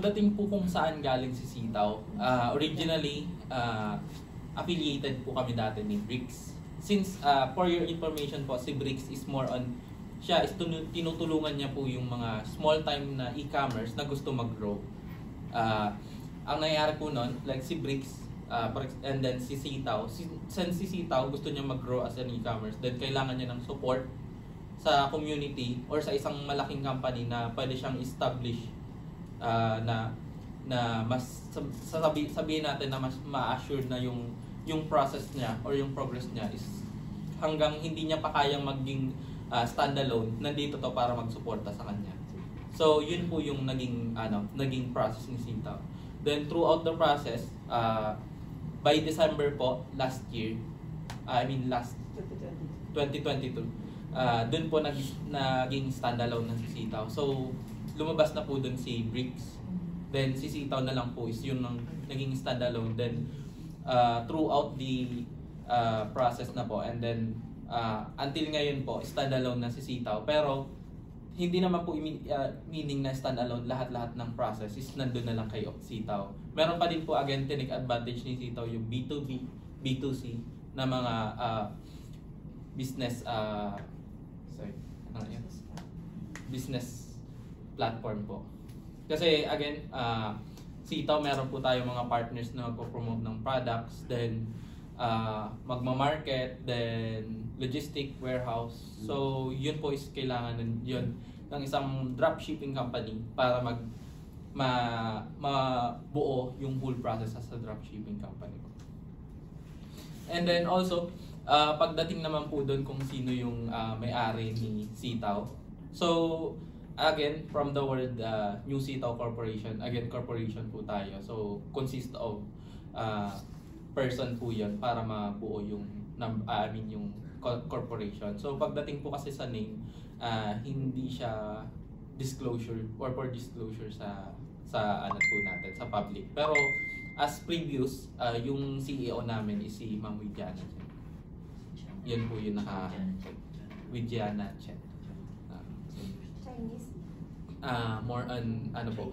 pagdating po kung saan galing si Sitaw, originally, affiliated po kami dati ni Bricks. Since, for your information po, si Bricks is more on, siya is tinutulungan niya po yung mga small time na e-commerce na gusto mag-grow. Ang nangyayari po nun, like si Bricks, and then si Sitaw, since si Sitaw gusto niya mag-grow as an e-commerce, then kailangan niya ng support sa community or sa isang malaking company na pwede siyang establish na mas sabihin natin na mas ma-assure na yung process niya or yung progress niya is hanggang hindi niya pa kayang maging standalone, nandito to para magsuporta sa kanya. So yun po yung naging process ni Sitaw. Then throughout the process, by December po last year, last 2022, dun po naging standalone na si Sitaw. So lumabas na po dun si Bricks. Then si Sitaw na lang po is yun ang naging standalone. Then throughout the process na po, and then until ngayon po standalone na si Sitaw. Pero hindi naman po meaning na standalone, lahat-lahat ng process is nandun na lang kay Sitaw. Meron pa din po again tinake advantage ni Sitaw yung B2B, B2C na mga business business platform po. Kasi again, Sitaw meron po tayo mga partners na magpo-promote ng products, then magma-market, then logistic warehouse. So yun po is kailangan yun ng isang dropshipping company para mabuo yung whole process as a dropshipping company. And then also, pagdating naman po doon kung sino yung may-ari ni Sitaw. So again, from the word New Sitaw Corporation, again corporation po tayo. So consist of person po yun para mabuo yung yung corporation. So pagdating po kasi sa name, hindi siya disclosure or for disclosure sa ano po natin, sa public. Pero as previous, yung CEO namin is si Ma'am Widiana Chen. Yun po yung Widiana Chen. Chinese? More on ano po,